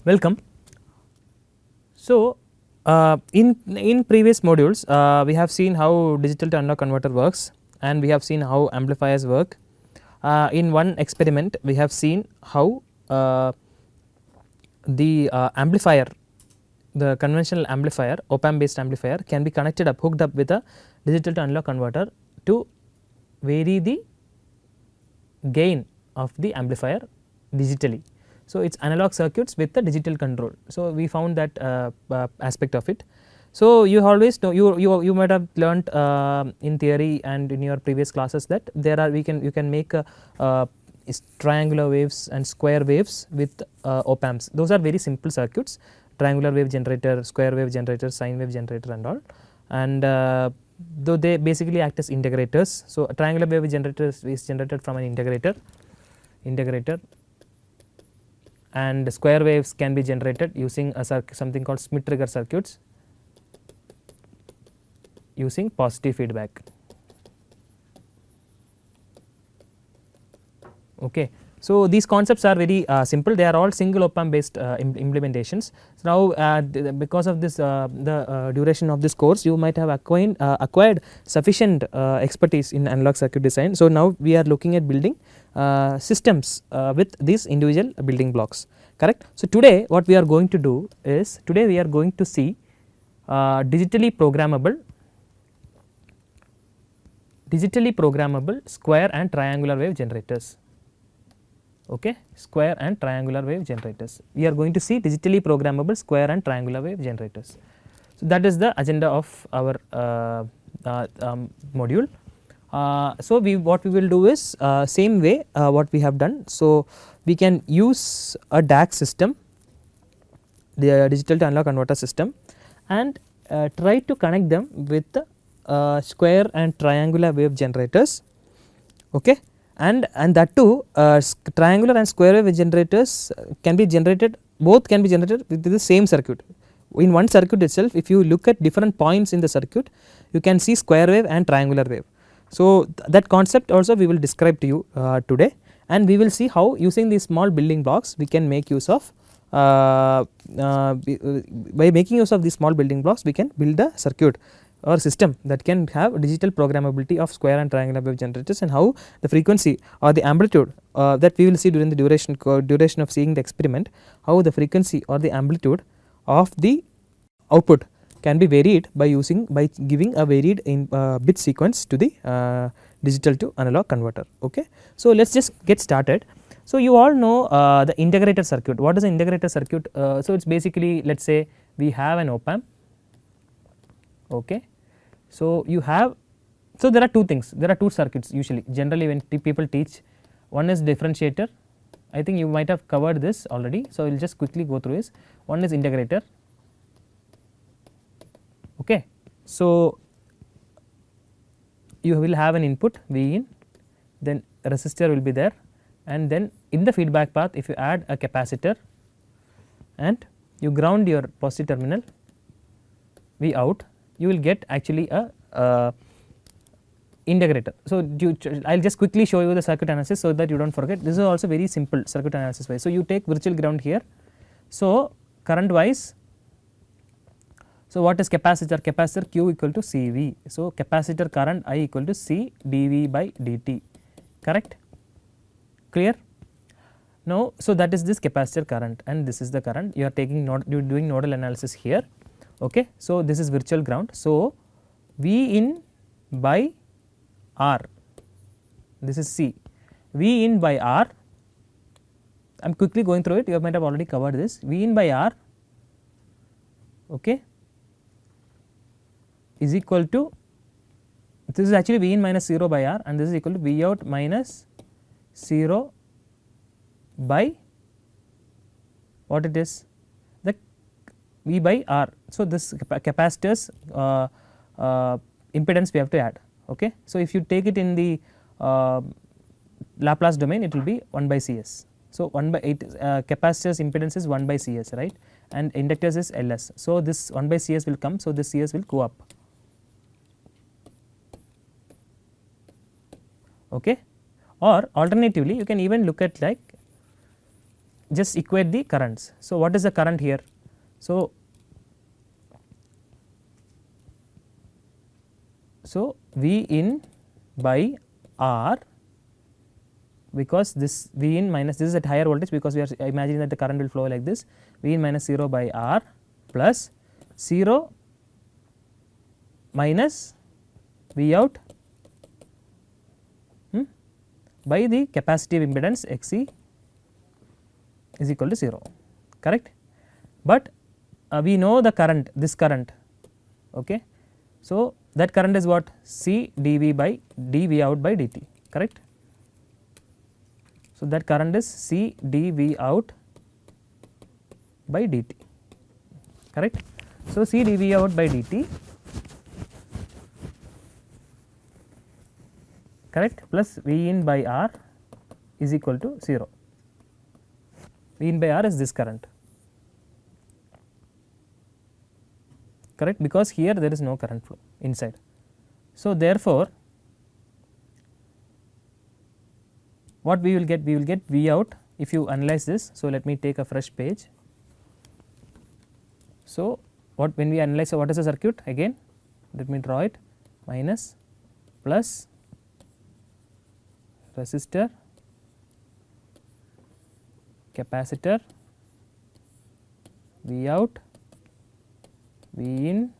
Welcome. So, in previous modules we have seen how digital to analog converter works, and we have seen how amplifiers work. In one experiment we have seen how the amplifier, the conventional amplifier, op-amp based amplifier can be connected up, hooked up with a digital to analog converter to vary the gain of the amplifier digitally. So, it is analog circuits with the digital control. So, we found that aspect of it. So, you always know, you might have learnt in theory and in your previous classes that there are you can make triangular waves and square waves with op amps. Those are very simple circuits: triangular wave generator, square wave generator, sine wave generator and all, and though they basically act as integrators. So, a triangular wave generator is generated from an integrator, and square waves can be generated using a something called Smith trigger circuits using positive feedback. Okay. So, these concepts are very simple, they are all single op amp based implementations. So, now because of this the duration of this course, you might have acquired sufficient expertise in analog circuit design. So, now we are looking at building systems with these individual building blocks, correct. So, today what we are going to do is, today we are going to see digitally programmable square and triangular wave generators. Okay, square and triangular wave generators. We are going to see digitally programmable square and triangular wave generators. So, that is the agenda of our module. So, what we will do is same way what we have done. So, we can use a DAC system, the digital to analog converter system, and try to connect them with square and triangular wave generators. Okay. And that too triangular and square wave generators can be generated, both can be generated with the same circuit. In one circuit itself, if you look at different points in the circuit, you can see square wave and triangular wave. So, that concept also we will describe to you today, and we will see how using these small building blocks we can make use of by making use of these small building blocks we can build a circuit or system that can have digital programmability of square and triangular wave generators, and how the frequency or the amplitude that we will see during the duration of seeing the experiment, how the frequency or the amplitude of the output can be varied by giving a varied bit sequence to the digital to analog converter. Okay. So, let us just get started. So, you all know the integrator circuit. What is an integrator circuit? So, it is basically, let us say we have an op amp. Okay. So, you have, so there are two things, there are two circuits usually generally when people teach. One is differentiator, I think you might have covered this already. So, I will just quickly go through this. One is integrator. Okay. So, you will have an input V in, then a resistor will be there, and then in the feedback path if you add a capacitor and you ground your positive terminal V out, you will get actually a integrator. So, I will just quickly show you the circuit analysis so that you do not forget. This is also very simple circuit analysis wise. So, you take virtual ground here. So, current wise, so what is capacitor? Capacitor Q equal to CV. So, capacitor current I equal to C dV by dt, correct, clear. Now, so that is this capacitor current and this is the current, you are taking you are doing nodal analysis here. Okay. So, this is virtual ground. So, V in by R, this is C, V in by R, I am quickly going through it, you might have already covered this, V in by R, okay, is equal to, this is actually V in minus 0 by R, and this is equal to V out minus 0 by what it is, the V by R. So, this capacitors impedance we have to add. Okay. So, if you take it in the Laplace domain, it will be 1 by Cs. So, 1 by 8 capacitors impedance is 1 by Cs, right, and inductors is Ls. So, this 1 by Cs will come. So, this Cs will go up. Okay. Or alternatively, you can even look at like just equate the currents. So, what is the current here? So, V in by R, because this V in minus, this is at higher voltage because we are imagining that the current will flow like this, V in minus 0 by R plus 0 minus V out by the capacitive impedance Xc is equal to 0, correct. But we know the current, this current, okay. So, that current is what? C dV by dV out by dt, correct. So, that current is C dV out by dt, correct. So, C dV out by dt, correct, plus V in by R is equal to 0. V in by R is this current, correct, because here there is no current flow inside. So, therefore, what we will get? We will get V out if you analyze this. So, let me take a fresh page. So, when we analyze, so what is the circuit? Again let me draw it: minus, plus, resistor, capacitor, V out, V in,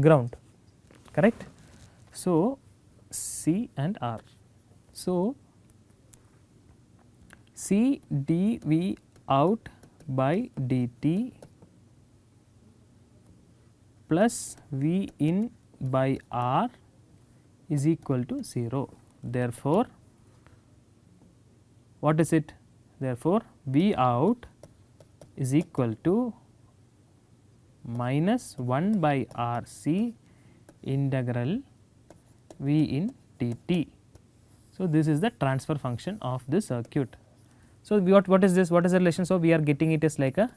ground, correct. So, C and R. So, C dV out by dt plus V in by R is equal to 0. Therefore, what is it? Therefore, V out is equal to minus 1 by R C integral V in dt. So, this is the transfer function of this circuit. So, what is this? What is the relation? So, we are getting it as like a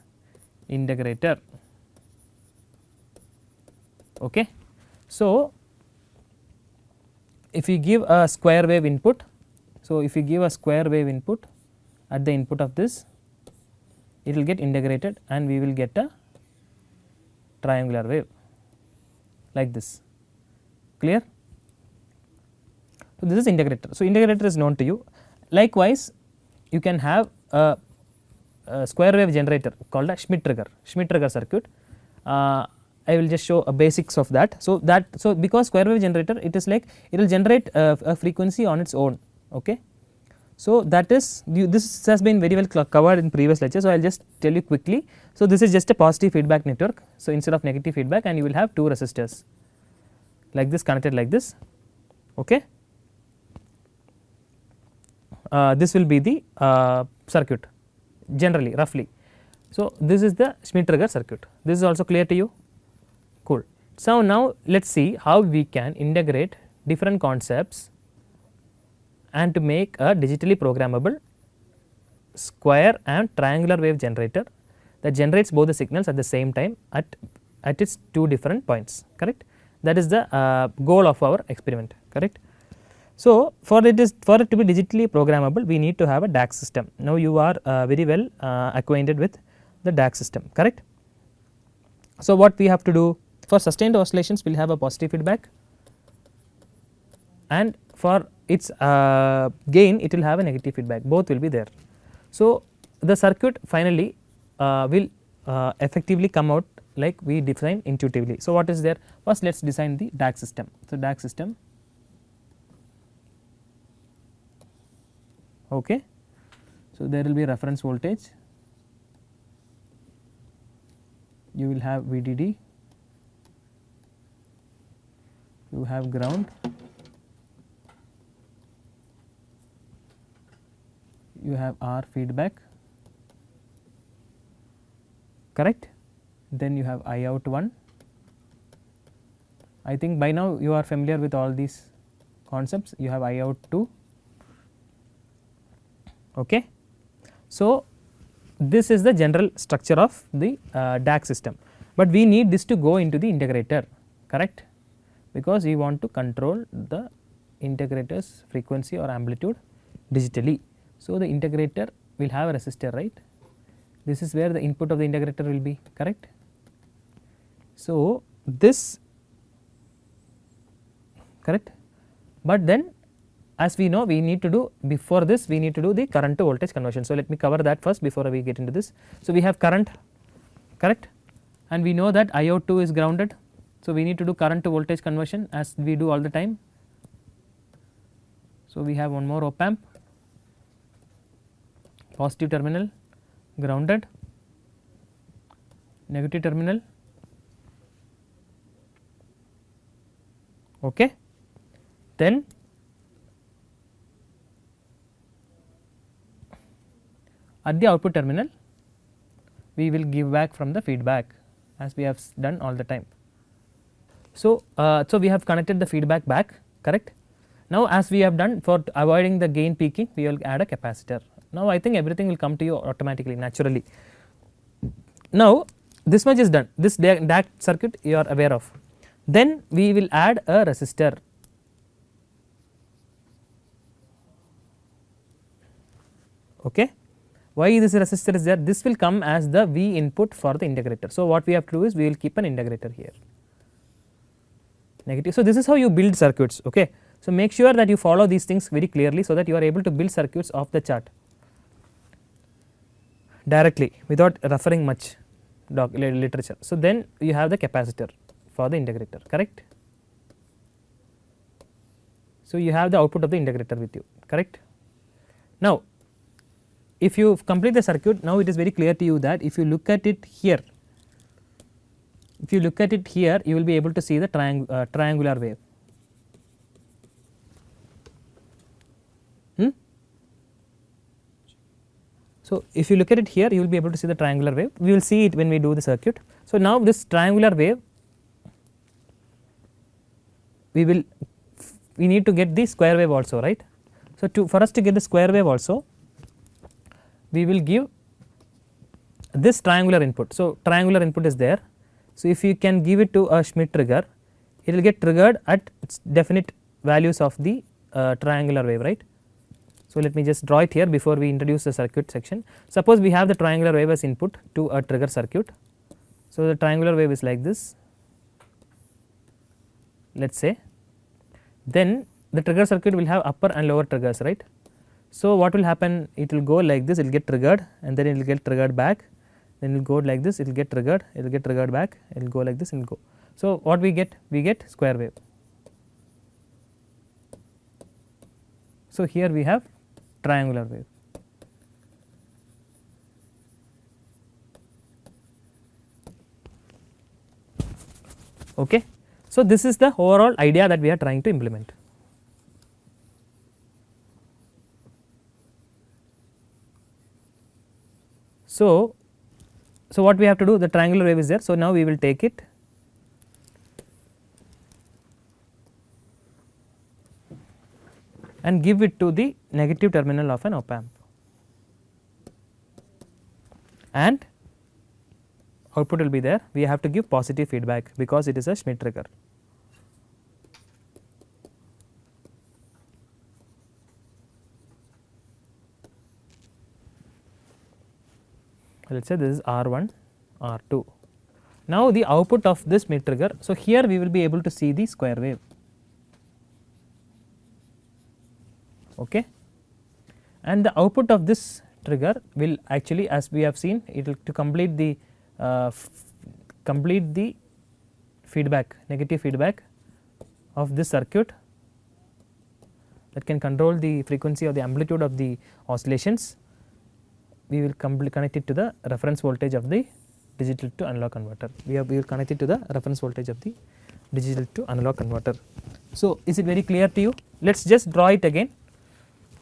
integrator. Okay. So, if you give a square wave input, so if you give a square wave input at the input of this, it will get integrated and we will get a triangular wave like this, clear. So, this is integrator. So, integrator is known to you. Likewise, you can have a square wave generator called a Schmitt trigger circuit. I will just show a basics of that. So, because square wave generator, it is like it will generate a frequency on its own, okay. So, that is this has been very well covered in previous lectures. So, I will just tell you quickly. So, this is just a positive feedback network. So, instead of negative feedback, and you will have 2 resistors like this connected like this, okay. This will be the circuit generally roughly. So, this is the Schmitt trigger circuit. This is also clear to you, cool. So, now let us see how we can integrate different concepts and to make a digitally programmable square and triangular wave generator that generates both the signals at the same time at its 2 different points, correct. That is the goal of our experiment, correct. So, for it to be digitally programmable, we need to have a DAC system. Now, you are very well acquainted with the DAC system, correct. So, what we have to do for sustained oscillations, we will have a positive feedback, and for its gain it will have a negative feedback, both will be there. So, the circuit finally will effectively come out like we define intuitively. So, what is there? First, let us design the DAC system. So, DAC system, okay. So, there will be reference voltage, you will have VDD, you have ground, you have R feedback, correct. Then you have I out 1. I think by now you are familiar with all these concepts. You have I out 2, okay. So, this is the general structure of the DAC system, but we need this to go into the integrator, correct, because we want to control the integrator's frequency or amplitude digitally. So, the integrator will have a resistor, right. This is where the input of the integrator will be, correct. So, this correct, but then as we know we need to do, before this we need to do the current to voltage conversion. So, let me cover that first before we get into this. So, we have current, correct, and we know that IO2 is grounded. So, we need to do current to voltage conversion as we do all the time. So, we have one more op amp, positive terminal grounded, negative terminal, okay. Then at the output terminal we will give back from the feedback as we have done all the time. So, so we have connected the feedback back, correct. Now, as we have done for avoiding the gain peaking, we will add a capacitor. Now, I think everything will come to you automatically, naturally. Now, this much is done, this DAC circuit you are aware of. Then we will add a resistor. Okay. Why this resistor is there? This will come as the V input for the integrator. So, what we have to do is we will keep an integrator here, negative. So, this is how you build circuits. Okay. So, make sure that you follow these things very clearly, so that you are able to build circuits off the chart directly without referring much literature. So, then you have the capacitor for the integrator, correct. So, you have the output of the integrator with you, correct. Now, if you complete the circuit, now it is very clear to you that if you look at it here, you will be able to see the triangular wave. So, if you look at it here, you will be able to see the triangular wave. We will see it when we do the circuit. So, now this triangular wave, we need to get the square wave also, right. So, for us to get the square wave also, we will give this triangular input. So, triangular input is there. So, if you can give it to a Schmidt trigger, it will get triggered at definite values of the triangular wave, right. So, let me just draw it here before we introduce the circuit section. Suppose we have the triangular wave as input to a trigger circuit. So, the triangular wave is like this, let us say. Then the trigger circuit will have upper and lower triggers, right. So, what will happen? It will go like this, it will get triggered, and then it will get triggered back, then it will go like this, it will get triggered, it will get triggered back, it will go like this and go. So, what we get? We get square wave. So, here we have triangular wave. Okay. So, this is the overall idea that we are trying to implement. So, what we have to do, the triangular wave is there. So, now we will take it and give it to the negative terminal of an op amp, and output will be there. We have to give positive feedback because it is a Schmidt trigger. Let us say this is R1, R2. Now, the output of this Schmidt trigger. So, here we will be able to see the square wave. Okay. And the output of this trigger will actually, as we have seen, it will to complete the feedback, negative feedback of this circuit that can control the frequency or the amplitude of the oscillations. We will connect it to the reference voltage of the digital to analog converter. We will connect it to the reference voltage of the digital to analog converter. So, is it very clear to you? Let us just draw it again,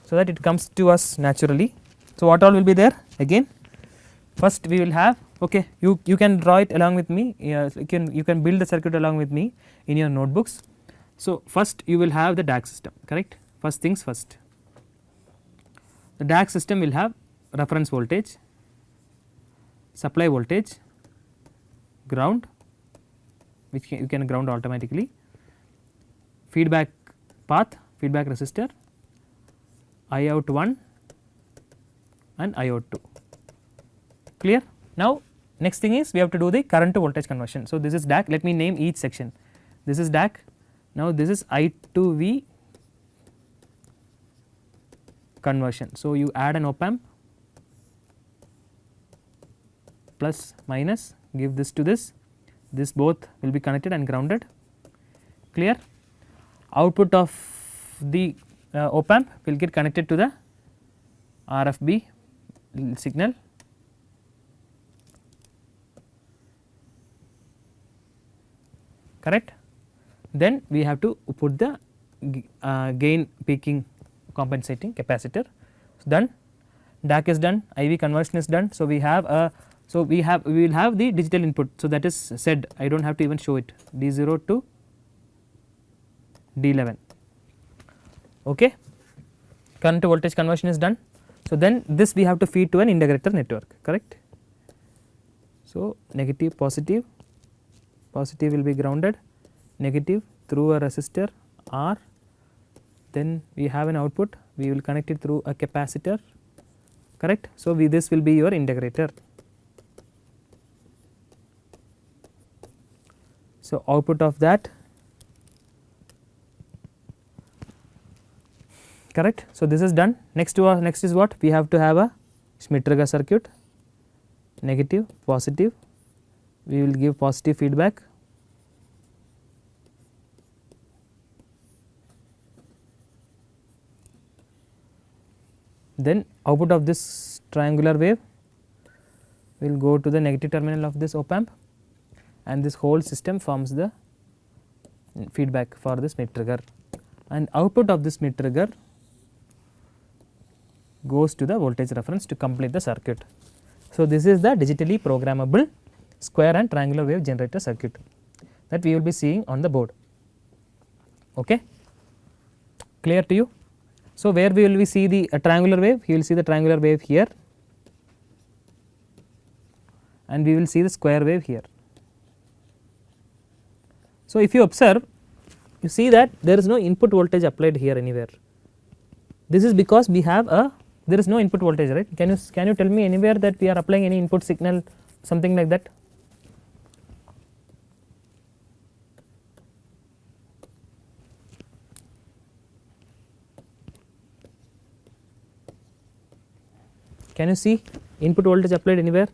so that it comes to us naturally. So, what all will be there again? First we will have, okay, you can draw it along with me, you can build the circuit along with me in your notebooks. So, first you will have the DAC system, correct. First things first, the DAC system will have reference voltage, supply voltage, ground, which you can ground automatically, feedback path, feedback resistor, I out 1, and iO2, clear. Now next thing is we have to do the current to voltage conversion. So this is DAC, let me name each section. This is DAC, now this is I to V conversion. So you add an op amp, plus minus, give this to this both will be connected and grounded, clear. Output of the op amp will get connected to the RFB signal, correct. Then we have to put the gain peaking compensating capacitor. So done, DAC is done, IV conversion is done. So we have a, we will have the digital input. So that is said, I do not have to even show it, D0 to D11, okay. Current to voltage conversion is done. So then this we have to feed to an integrator network, correct. So negative positive, positive will be grounded, negative through a resistor R, then we have an output, we will connect it through a capacitor, correct. So this will be your integrator. So output of that, correct. So this is done. Next is what we have to have a Schmitt trigger circuit, negative positive, we will give positive feedback, then output of this triangular wave will go to the negative terminal of this op amp, and this whole system forms the feedback for the Schmitt trigger, and output of this Schmitt trigger goes to the voltage reference to complete the circuit. So this is the digitally programmable square and triangular wave generator circuit that we will be seeing on the board, okay, clear to you. So where we will see the triangular wave, you will see the triangular wave here, and we will see the square wave here. So if you observe, you see that there is no input voltage applied here anywhere. This is because we have a, there is no input voltage, right. Can you tell me anywhere that we are applying any input signal, something like that? Can you see input voltage applied anywhere?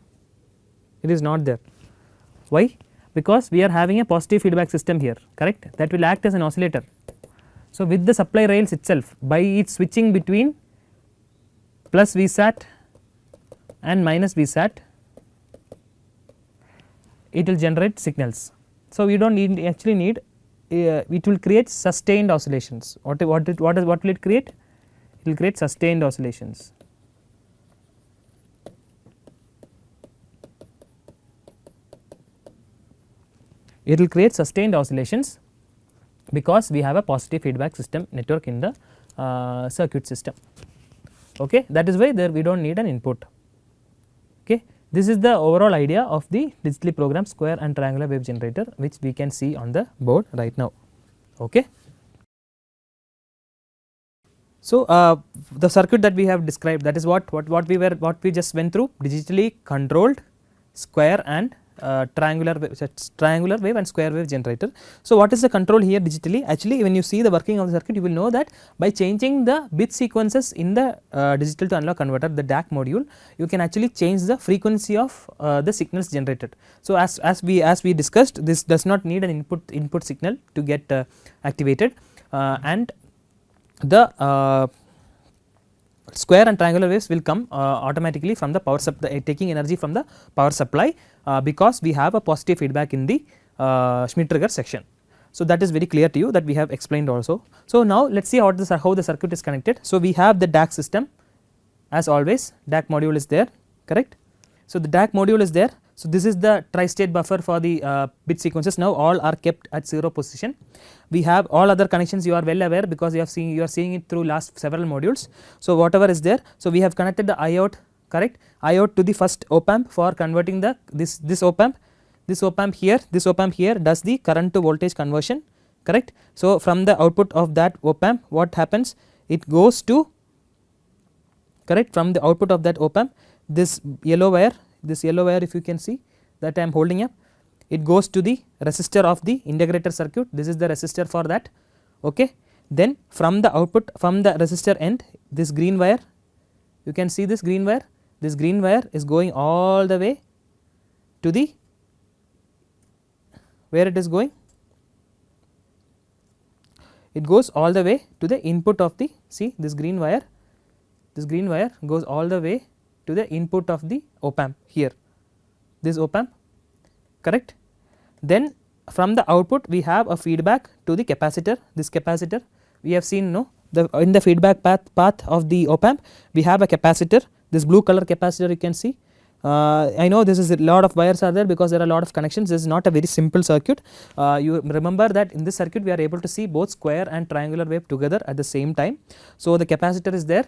It is not there. Why? Because we are having a positive feedback system here, correct, that will act as an oscillator. So with the supply rails itself, by its switching between plus Vsat and minus Vsat, it will generate signals. So we do not actually need, it will create sustained oscillations. What will it create? It will create sustained oscillations. It will create sustained oscillations because we have a positive feedback system network in the circuit system, okay. That is why there we do not need an input, okay. This is the overall idea of the digitally programmed square and triangular wave generator, which we can see on the board right now, okay. So the circuit that we have described, that is what we just went through, digitally controlled square and triangular wave and square wave generator. So what is the control here digitally? Actually when you see the working of the circuit, you will know that by changing the bit sequences in the digital to analog converter, the DAC module, you can actually change the frequency of the signals generated. So as we discussed, this does not need an input signal to get activated, and the square and triangular waves will come automatically from the power supply, taking energy from the power supply, because we have a positive feedback in the Schmitt trigger section. So that is very clear to you, that we have explained also. So now let us see how the circuit is connected. So we have the DAC system, as always DAC module is there, correct. So the DAC module is there. So this is the tri-state buffer for the bit sequences. Now all are kept at 0 position. We have all other connections, you are well aware because you are seeing it through last several modules. So whatever is there, so we have connected the I out, correct, I out to the first op amp for converting the this op amp here, this op amp here does the current to voltage conversion, correct. So from the output of that op amp, what happens, it goes to correct. From the output of that op amp, this yellow wire if you can see that I am holding up, it goes to the resistor of the integrator circuit. This is the resistor for that, okay. Then from the output, from the resistor end, this green wire, you can see this green wire is going all the way to the, where it is going, it goes all the way to the input of the, see this green wire goes all the way to the input of the op amp here, this op amp, correct. Then from the output we have a feedback to the capacitor, this capacitor we have seen, no, in the feedback path of the op amp we have a capacitor, this blue color capacitor you can see. I know this is a lot of wires are there because there are a lot of connections. This is not a very simple circuit. You remember that in this circuit we are able to see both square and triangular wave together at the same time. So the capacitor is there,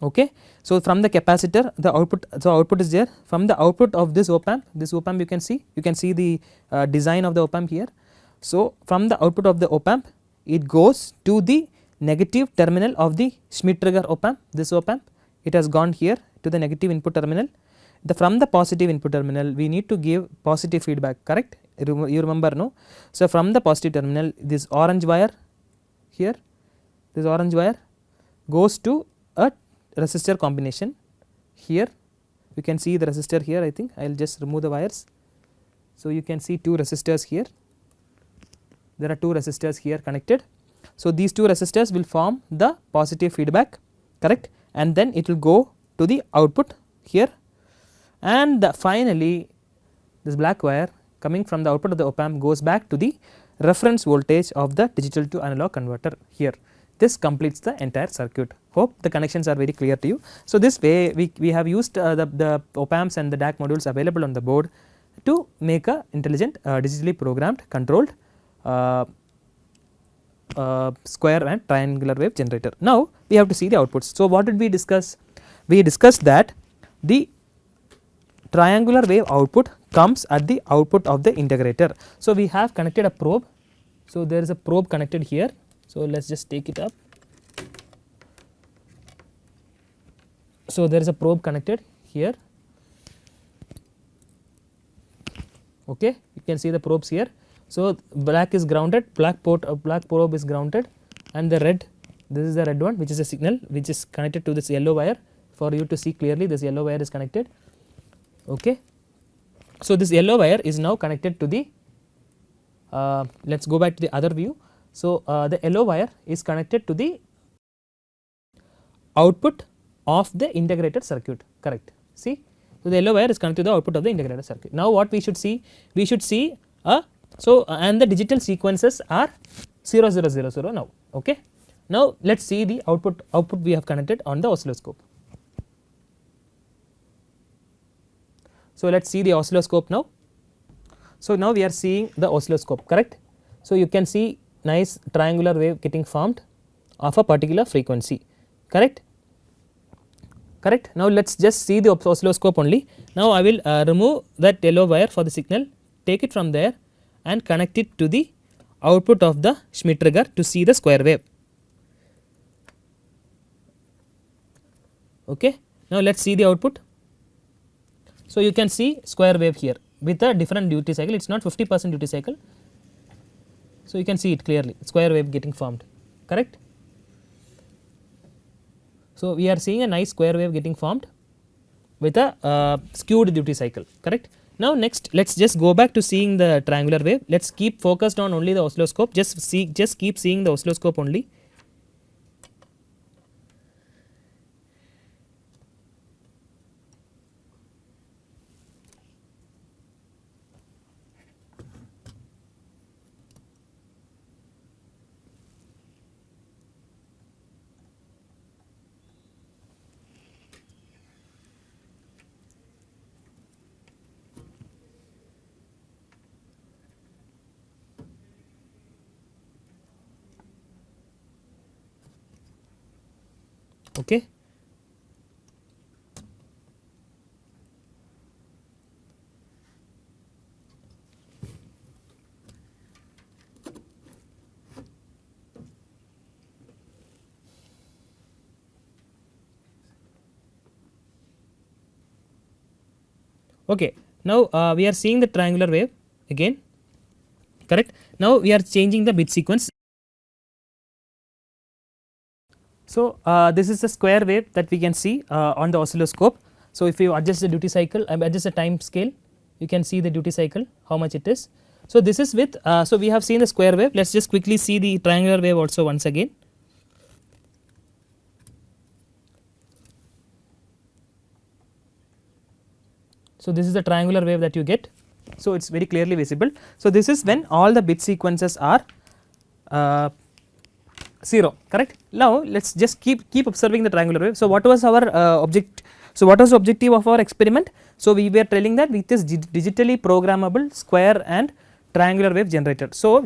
okay. So from the capacitor the output, so output is there. From the output of this op amp you can see the design of the op amp here. So from the output of the op amp it goes to the negative terminal of the Schmitt trigger op amp, this op amp, it has gone here to the negative input terminal. From the positive input terminal we need to give positive feedback, correct, you remember, no. So from the positive terminal this orange wire here, this orange wire goes to a resistor combination here, you can see the resistor here. I think I will just remove the wires. So you can see two resistors here, there are two resistors here connected. So these two resistors will form the positive feedback, correct, and then it will go to the output here, and finally this black wire coming from the output of the op amp goes back to the reference voltage of the digital to analog converter here. This completes the entire circuit. Hope the connections are very clear to you. So this way we have used the op amps and the DAC modules available on the board to make a intelligent digitally programmed controlled square and triangular wave generator. Now we have to see the outputs. So what did we discuss? We discussed that the triangular wave output comes at the output of the integrator. So we have connected a probe. So there is a probe connected here. So let us just take it up. So there is a probe connected here, okay, you can see the probes here. So black is grounded, black probe is grounded, and the red, this is the red one which is a signal which is connected to this yellow wire. For you to see clearly, this yellow wire is connected, okay. So this yellow wire is now connected to the let us go back to the other view. So the yellow wire is connected to the output of the integrated circuit, correct. See, so the yellow wire is connected to the output of the integrated circuit. Now what we should see? We should see and the digital sequences are 0 0 0 0 now, okay. Now let us see the output we have connected on the oscilloscope. So let us see the oscilloscope now. So now we are seeing the oscilloscope, correct. So you can see nice triangular wave getting formed of a particular frequency, correct. Now let us just see the oscilloscope only. Now I will remove that yellow wire for the signal, take it from there and connect it to the output of the Schmitt trigger to see the square wave, okay. Now let us see the output. So you can see square wave here with a different duty cycle, it is not 50% duty cycle. So you can see it clearly, square wave getting formed, correct. So we are seeing a nice square wave getting formed with a skewed duty cycle, correct. Now next let us just go back to seeing the triangular wave. Let us keep focused on only the oscilloscope, just keep seeing the oscilloscope only. Okay. Okay. Now we are seeing the triangular wave again, correct. Now we are changing the bit sequence. So this is the square wave that we can see on the oscilloscope. So if you adjust the duty cycle, adjust the time scale, you can see the duty cycle how much it is. So this is with so we have seen the square wave. Let's just quickly see the triangular wave also once again. So this is the triangular wave that you get. So it's very clearly visible. So this is when all the bit sequences are 0, correct. Now let's just keep observing the triangular wave. So what was our object? So what was the objective of our experiment? So we were telling that it is digitally programmable square and triangular wave generator. So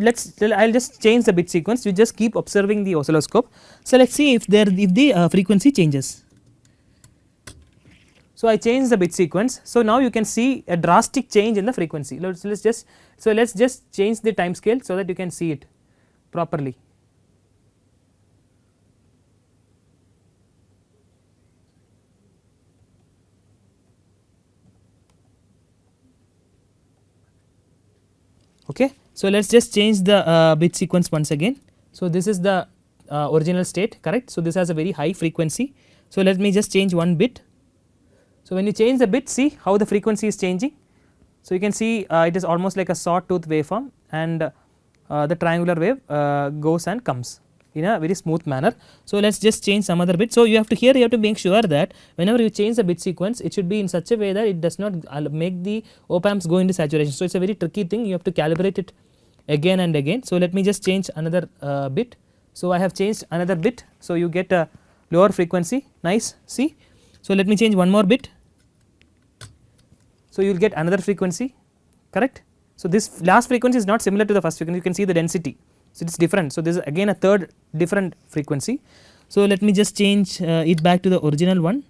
I'll just change the bit sequence. You just keep observing the oscilloscope. So let's see if the frequency changes. So I change the bit sequence. So now you can see a drastic change in the frequency. Let's just change the time scale so that you can see it properly. Okay. So let's just change the bit sequence once again. So this is the original state, correct. So this has a very high frequency. So let me just change one bit. So when you change the bit, see how the frequency is changing. So you can see it is almost like a sawtooth waveform, and the triangular wave goes and comes in a very smooth manner. So let's just change some other bit. So you have to make sure that whenever you change the bit sequence, it should be in such a way that it does not make the op amps go into saturation. So it's a very tricky thing, you have to calibrate it again and again. So let me just change another bit. So I have changed another bit, so you get a lower frequency, nice, see. So let me change one more bit. So you will get another frequency, correct. So this last frequency is not similar to the first frequency, you can see the density, so it is different. So this is again a third different frequency. So let me just change it back to the original one.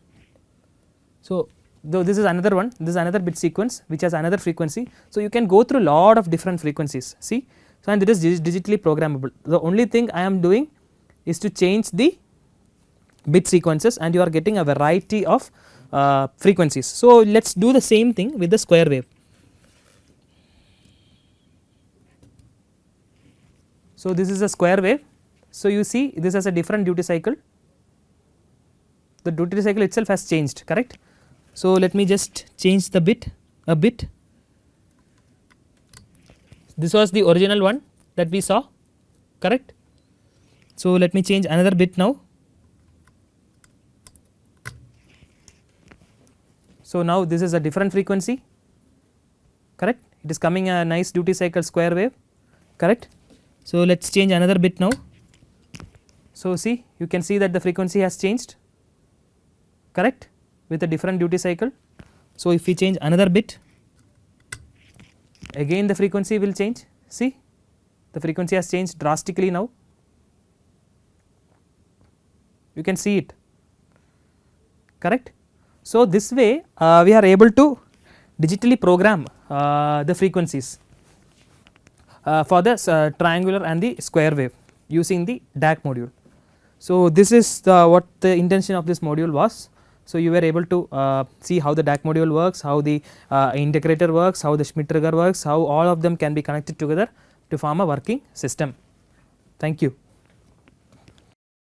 So though this is another one, this is another bit sequence which has another frequency. So you can go through lot of different frequencies, see. So and it is digitally programmable. The only thing I am doing is to change the bit sequences, and you are getting a variety of frequencies. So let's do the same thing with the square wave. So this is a square wave. So you see this has a different duty cycle. The duty cycle itself has changed, correct. So let me just change the bit a bit. This was the original one that we saw, correct. So let me change another bit now. So now this is a different frequency, correct. It is coming a nice duty cycle square wave, correct. So let's change another bit now. So see, you can see that the frequency has changed, correct, with a different duty cycle. So if we change another bit, again the frequency will change, see the frequency has changed drastically now, you can see it, correct. So this way we are able to digitally program the frequencies for the triangular and the square wave using the DAC module. So this is what the intention of this module was. So you were able to see how the DAC module works, how the integrator works, how the Schmidt trigger works, how all of them can be connected together to form a working system. Thank you.